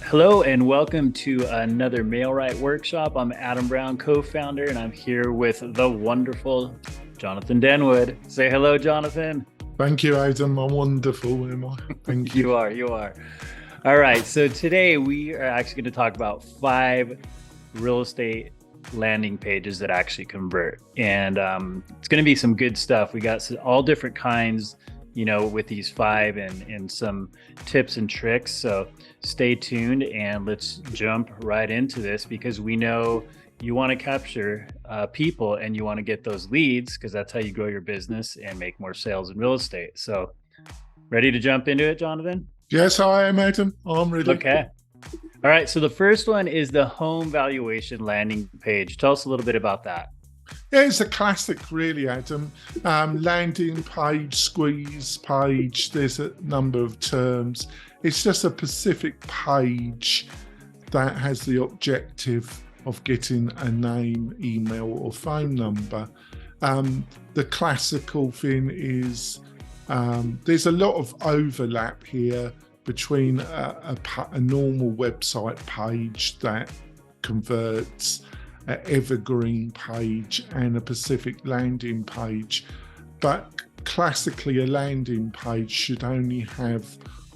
Hello and welcome to another Mailwrite workshop. I'm Adam Brown, co-founder, and I'm here with the wonderful Jonathan Denwood. Say hello, Jonathan. Thank you, Adam. I'm wonderful, am I? Thank you. You are. All right, so today we are actually going to talk about 5 real estate landing pages that actually convert. And it's going to be some good stuff. We got all different kinds, with these 5 and some tips and tricks. So stay tuned and let's jump right into this, because we know you want to capture people and you want to get those leads, because that's how you grow your business and make more sales in real estate. So ready to jump into it, Jonathan? Yes, I am, Adam. I'm ready. Okay. All right. So the first one is the home valuation landing page. Tell us a little bit about that. Yeah, it's a classic, really, Adam. Landing page, squeeze page, there's a number of terms. It's just a specific page that has the objective of getting a name, email, or phone number. The classical thing is there's a lot of overlap here between a normal website page that converts, an evergreen page, and a specific landing page. But classically, a landing page should only have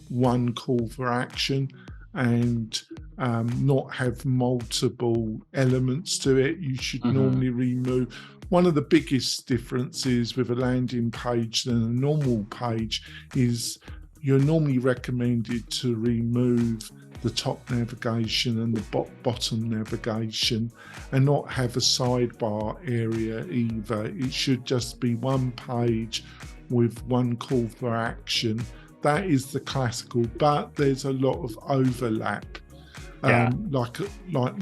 one call for action and not have multiple elements to it. You should normally remove. One of the biggest differences with a landing page than a normal page is you're normally recommended to remove the top navigation and the bottom navigation and not have a sidebar area either. It should just be one page with one call for action. That is the classical, but there's a lot of overlap. Like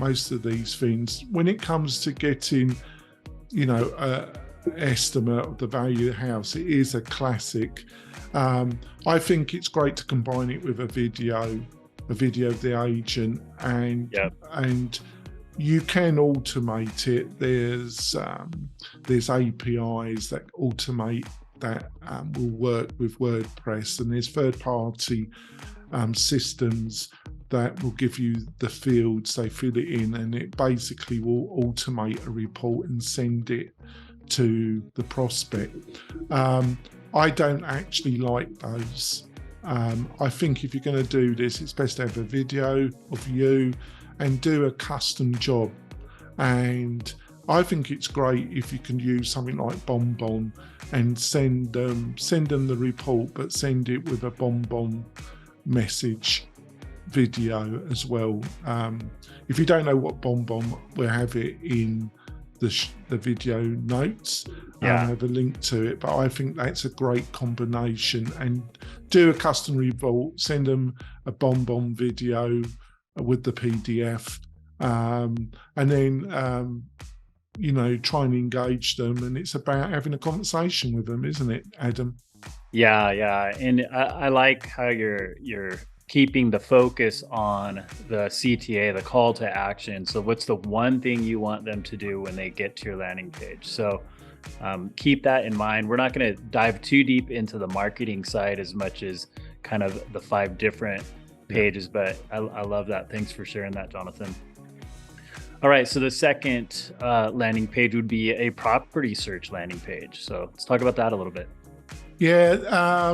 most of these things, when it comes to getting, estimate of the value of the house, it is a classic. I think it's great to combine it with a video of the agent, and you can automate it. There's APIs that automate that will work with WordPress, and there's third-party systems that will give you the fields, they fill it in, and it basically will automate a report and send it to the prospect. I don't actually like those. I think if you're going to do this, it's best to have a video of you and do a custom job. And I think it's great if you can use something like Bonbon and send them the report, but send it with a Bonbon message video as well. If you don't know what Bonbon, we'll have it in the video notes. I have a link to it, but I think that's a great combination. And do a custom report, send them a Bonbon video with the PDF, and then try and engage them. And it's about having a conversation with them, isn't it, Adam? Yeah, and I like how you're keeping the focus on the CTA, the call to action. So what's the one thing you want them to do when they get to your landing page? So keep that in mind. We're not going to dive too deep into the marketing side as much as kind of the 5 different pages, but I love that. Thanks for sharing that, Jonathan. All right, so the second landing page would be a property search landing page. So let's talk about that a little bit. Yeah,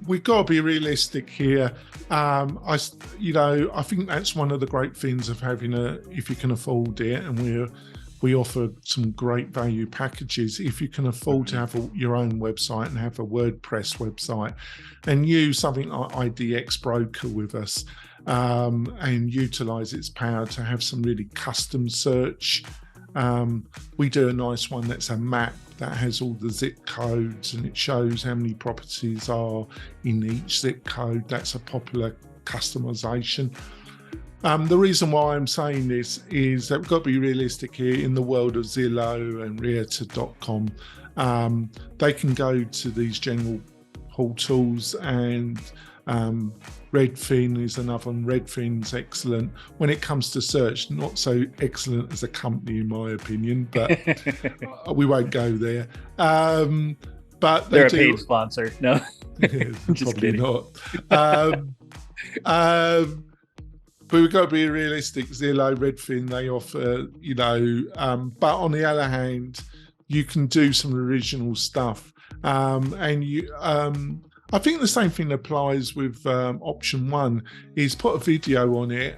we've got to be realistic here. I think that's one of the great things of having if you can afford it, and we offer some great value packages. If you can afford to have your own website and have a WordPress website and use something like IDX Broker with us, and utilize its power to have some really custom search. We do a nice one that's a map that has all the zip codes, and it shows how many properties are in each zip code. That's a popular customization. The reason why I'm saying this is that we've got to be realistic here. In the world of Zillow and Realtor.com, they can go to these general portals, and Redfin is another one. Redfin's excellent. When it comes to search, not so excellent as a company, in my opinion, but we won't go there. But they're a paid sponsor. No, probably not. But we've got to be realistic. Zillow, Redfin, they offer, but on the other hand, you can do some original stuff. I think the same thing applies with option one, is put a video on it.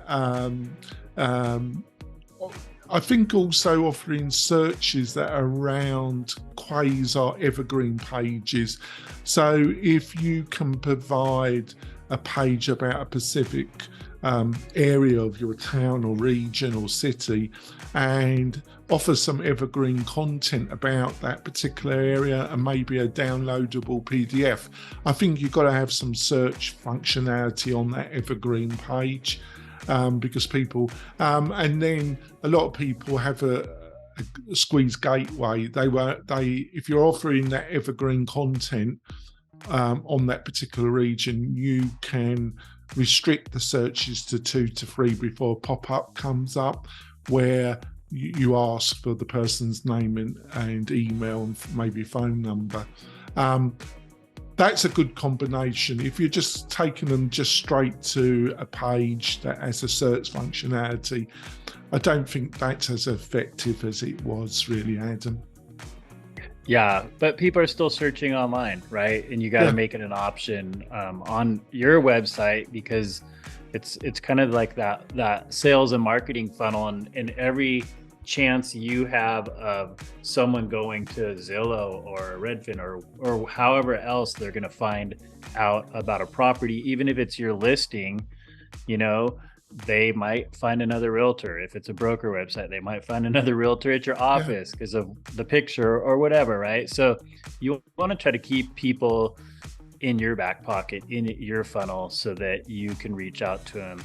I think also offering searches that are around quasar evergreen pages. So if you can provide a page about a specific area of your town or region or city and offer some evergreen content about that particular area and maybe a downloadable PDF, I think you've got to have some search functionality on that evergreen page. Because people, and then a lot of people have a squeeze gateway. If you're offering that evergreen content on that particular region, you can restrict the searches to 2 to 3 before a pop-up comes up where you ask for the person's name and email and maybe phone number. That's a good combination. If you're just taking them just straight to a page that has a search functionality, I don't think that's as effective as it was really, Adam. Yeah, but people are still searching online, right? And you got to make it an option on your website, because it's kind of like that sales and marketing funnel, and every chance you have of someone going to Zillow or Redfin or however else they're going to find out about a property, even if it's your listing, they might find another realtor. If it's a broker website, they might find another realtor at your office because of the picture or whatever, right? So you want to try to keep people in your back pocket, in your funnel, so that you can reach out to them,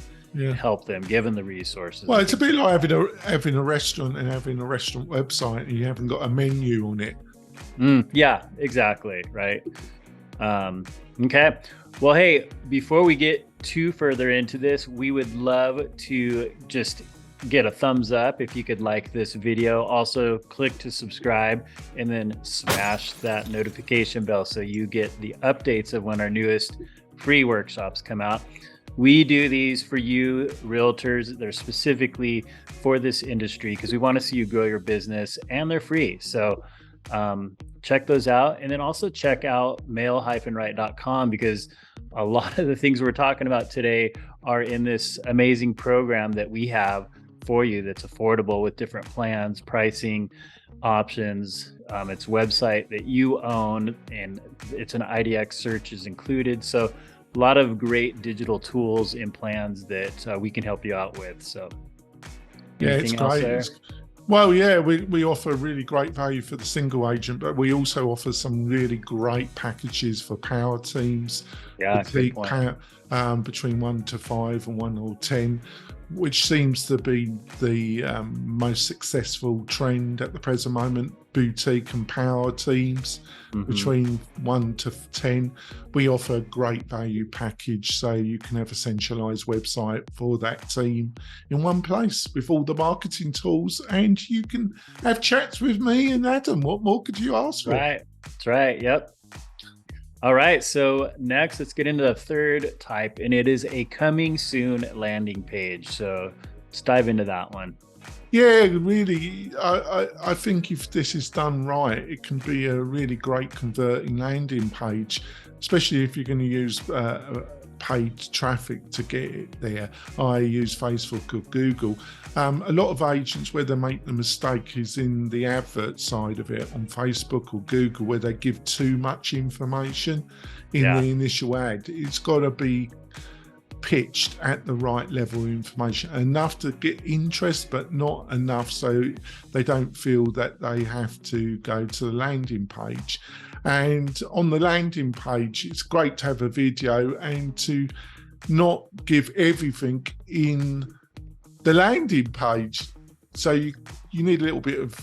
help them, give them the resources. Well, it's a bit like having a restaurant and having a restaurant website and you haven't got a menu on it. Yeah, exactly, right. Okay. Well, hey, before we get too further into this, we would love to just get a thumbs up if you could like this video. Also, click to subscribe and then smash that notification bell so you get the updates of when our newest free workshops come out. We do these for you realtors. They're specifically for this industry because we want to see you grow your business, and they're free. So check those out. And then also check out mail-right.com, because a lot of the things we're talking about today are in this amazing program that we have for you that's affordable with different plans, pricing, options. It's a website that you own, and it's an IDX search is included. So a lot of great digital tools and plans that we can help you out with. So it's great. Well, we offer really great value for the single agent, but we also offer some really great packages for power teams. Boutique between 1 to 5 and 1 or 10, which seems to be the most successful trend at the present moment. Boutique and power teams between 1 to 10. We offer a great value package, so you can have a centralized website for that team in one place with all the marketing tools, and you can have chats with me and Adam. What more could you ask for? Right. That's right. Yep. All right. So next, let's get into the third type, and it is a coming soon landing page. So let's dive into that one. Yeah, really, I think if this is done right, it can be a really great converting landing page, especially if you're going to use paid traffic to get it there. I use Facebook or Google. A lot of agents, where they make the mistake is in the advert side of it on Facebook or Google, where they give too much information in the initial ad. It's got to be pitched at the right level of information, enough to get interest, but not enough so they don't feel that they have to go to the landing page. And on the landing page, it's great to have a video and to not give everything in the landing page. So you need a little bit of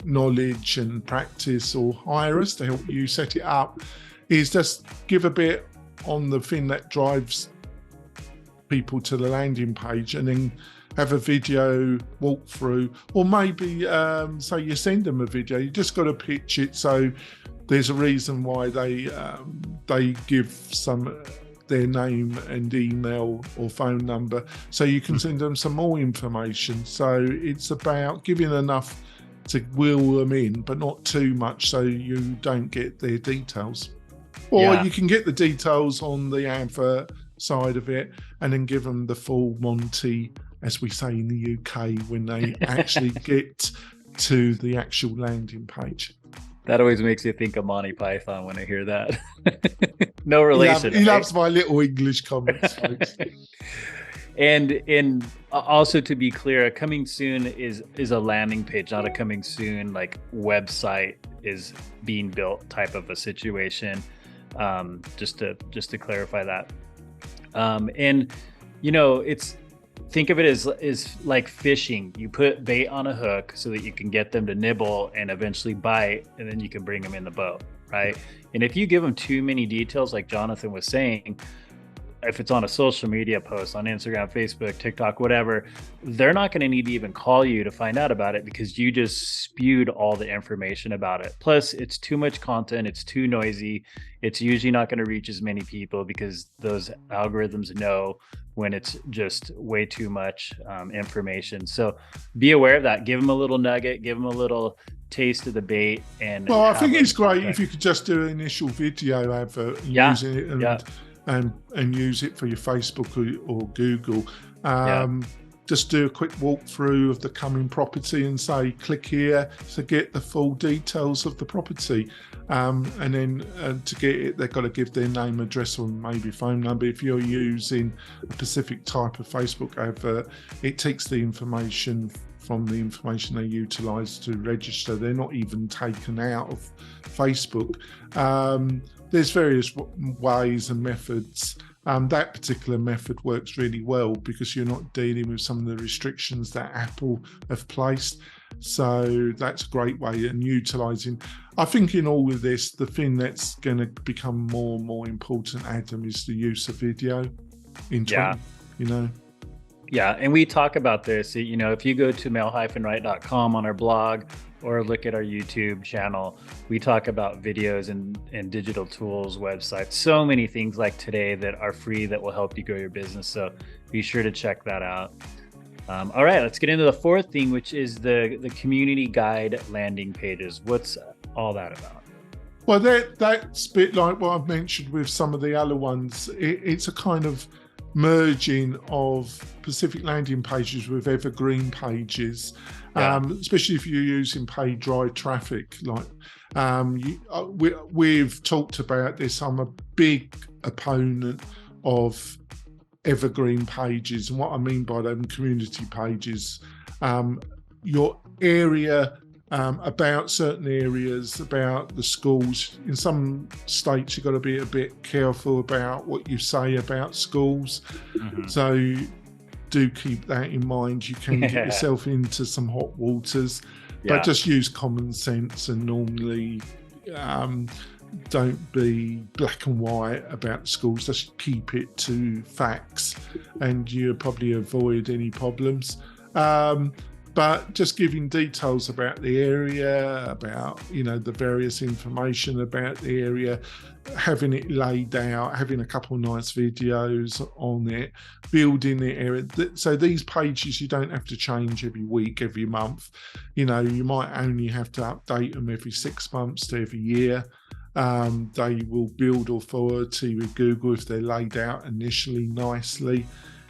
knowledge and practice, or hire us to help you set it up. Is just give a bit on the thing that drives people to the landing page, and then have a video walkthrough, or maybe so you send them a video. You just got to pitch it so there's a reason why they give some their name and email or phone number, so you can send them some more information. So it's about giving enough to wheel them in, but not too much so you don't get their details. Or you can get the details on the advert side of it and then give them the full Monty, as we say in the UK, when they actually get to the actual landing page. That always makes you think of Monty Python when I hear that. No relation. He loves my little English comments, folks. And also, to be clear, a coming soon is a landing page, not a coming soon like website is being built type of a situation. Just to clarify that. And think of it as like fishing. You put bait on a hook so that you can get them to nibble and eventually bite, and then you can bring them in the boat, right? And if you give them too many details, like Jonathan was saying, if it's on a social media post on Instagram, Facebook, TikTok, whatever, they're not going to need to even call you to find out about it because you just spewed all the information about it. Plus, it's too much content. It's too noisy. It's usually not going to reach as many people because those algorithms know when it's just way too much information. So be aware of that. Give them a little nugget, give them a little taste of the bait. And well, I think it's great if you could just do an initial video advert using it and use it for your Facebook or Google. Just do a quick walkthrough of the coming property and say, click here to get the full details of the property. And then to get it, they've got to give their name, address, or maybe phone number. If you're using a specific type of Facebook advert, it takes the information from the information they utilise to register. They're not even taken out of Facebook. There's various ways and methods. That particular method works really well because you're not dealing with some of the restrictions that Apple have placed. So that's a great way. And utilising, I think in all of this, the thing that's going to become more and more important, Adam, is the use of video. Yeah, and we talk about this. If you go to mail-right.com on our blog or look at our YouTube channel, we talk about videos and digital tools, websites, so many things like today that are free that will help you grow your business. So be sure to check that out. All right, let's get into the fourth thing, which is the community guide landing pages. What's all that about? Well, that's a bit like what I've mentioned with some of the other ones. It's a kind of merging of specific landing pages with evergreen pages, especially if you're using paid dry traffic. Like we've talked about this. I'm a big opponent of evergreen pages, and what I mean by them, community pages. Your area, about certain areas, about the schools. In some states, you've got to be a bit careful about what you say about schools. Mm-hmm. So do keep that in mind. You can get yourself into some hot waters, but just use common sense and normally don't be black and white about schools. Just keep it to facts and you'll probably avoid any problems. But just giving details about the area, about, the various information about the area, having it laid out, having a couple of nice videos on it, building the area. So these pages, you don't have to change every week, every month. You might only have to update them every 6 months to every year. They will build authority with Google if they're laid out initially nicely.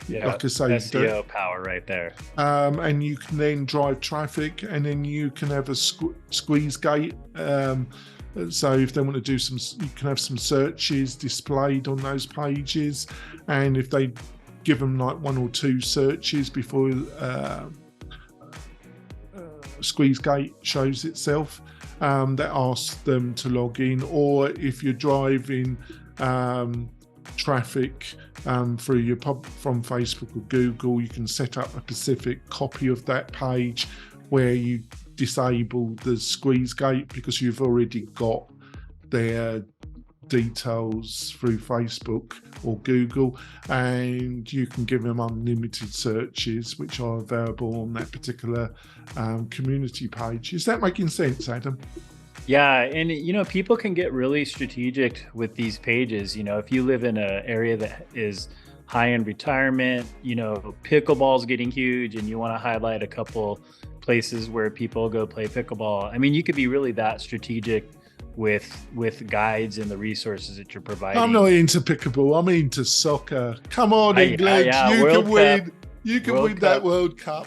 Yeah, like I say, SEO power right there. And you can then drive traffic, and then you can have a squeeze gate. So if they want to do you can have some searches displayed on those pages, and if they give them like 1 or 2 searches before squeeze gate shows itself, that asks them to log in. Or if you're driving traffic through from Facebook or Google, you can set up a specific copy of that page where you disable the squeeze gate because you've already got their details through Facebook or Google, and you can give them unlimited searches which are available on that particular community page. Is that making sense, Adam? Yeah, and people can get really strategic with these pages. If you live in an area that is high in retirement, pickleball's getting huge, and you want to highlight a couple places where people go play pickleball. I mean, you could be really that strategic with guides and the resources that you're providing. I'm not into pickleball. I'm into soccer. Come on, England! You World can win. Cup. You can World win Cup. that World Cup.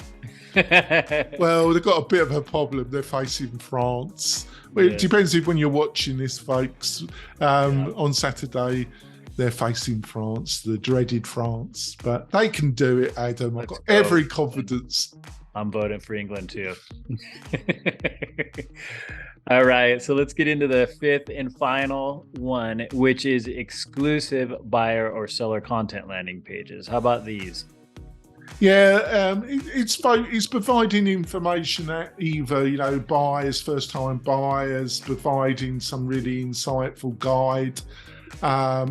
Well, they've got a bit of a problem. They're facing France. Well, it depends if when you're watching this, folks. On Saturday, they're facing France, the dreaded France. But they can do it, Adam. I've got every confidence. I'm voting for England too. All right, so let's get into the fifth and final one, which is exclusive buyer or seller content landing pages. How about these? Yeah, it's providing information that either buyers, first-time buyers, providing some really insightful guide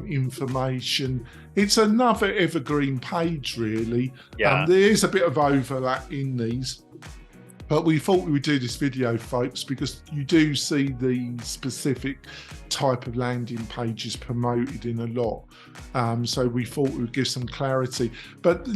information. It's another evergreen page, really. Yeah. There is a bit of overlap in these, but we thought we would do this video, folks, because you do see the specific type of landing pages promoted in a lot. So we thought we would give some clarity. But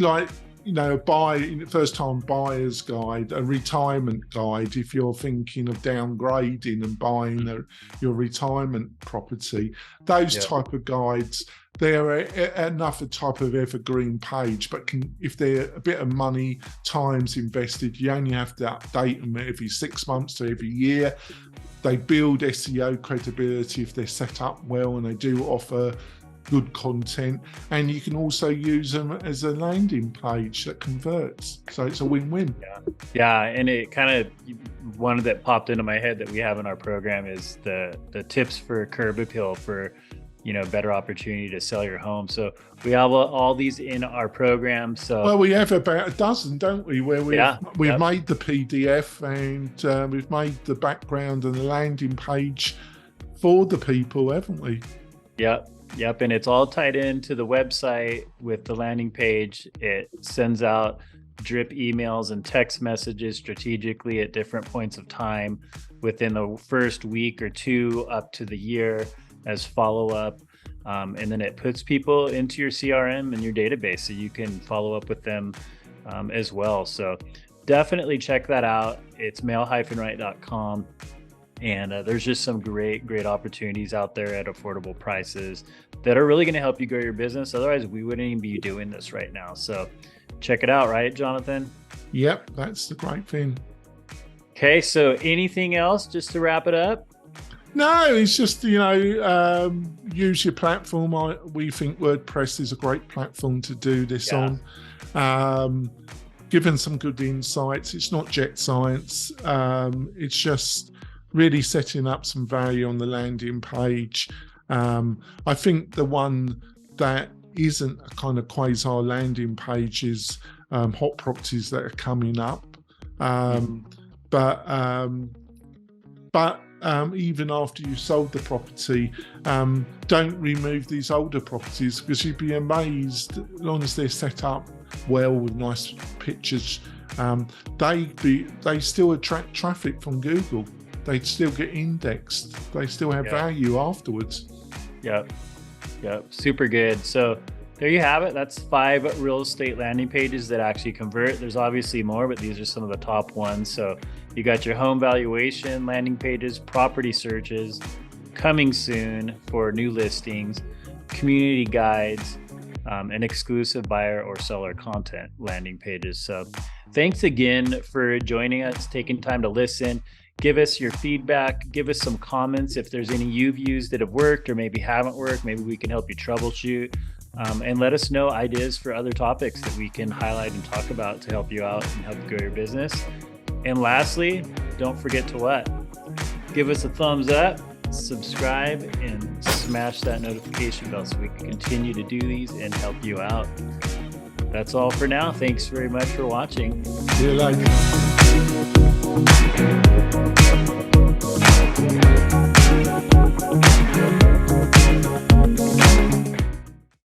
first-time buyer's guide, a retirement guide, if you're thinking of downgrading and buying your retirement property, those type of guides, they're another type of evergreen page, but if they're a bit of money, time's invested, you only have to update them every 6 months to every year. They build SEO credibility if they're set up well, and they do offer good content, and you can also use them as a landing page that converts, so it's a win-win. Yeah, and it kind of, one that popped into my head that we have in our program is the tips for curb appeal for better opportunity to sell your home. So we have all these in our program. So well, we have about a dozen, don't we, where we've made the PDF, and we've made the background and the landing page for the people, haven't we? Yep, and it's all tied into the website with the landing page. It sends out drip emails and text messages strategically at different points of time within the first week or two up to the year as follow-up. And then it puts people into your CRM and your database so you can follow up with them as well. So definitely check that out. It's mail-right.com. And there's just some great opportunities out there at affordable prices that are really going to help you grow your business. Otherwise, we wouldn't even be doing this right now. So check it out, right, Jonathan? Yep, that's the great thing. Okay, so anything else just to wrap it up? No, it's just, use your platform. We think WordPress is a great platform to do this on. Given some good insights. It's not jet science. It's just really setting up some value on the landing page. I think the one that isn't a kind of quasi landing page is hot properties that are coming up. But even after you've sold the property, don't remove these older properties, because you'd be amazed, as long as they're set up well with nice pictures, they still attract traffic from Google. They still get indexed. They still have value afterwards. Yep. Super good. So there you have it. That's 5 real estate landing pages that actually convert. There's obviously more, but these are some of the top ones. So you got your home valuation landing pages, property searches, coming soon for new listings, community guides, and exclusive buyer or seller content landing pages. So thanks again for joining us, taking time to listen. Give us your feedback, give us some comments if there's any you've used that have worked or maybe haven't worked. Maybe we can help you troubleshoot, and let us know ideas for other topics that we can highlight and talk about to help you out and help grow your business. And lastly, don't forget to what? Give us a thumbs up, subscribe, and smash that notification bell so we can continue to do these and help you out. That's all for now. Thanks very much for watching. See you later.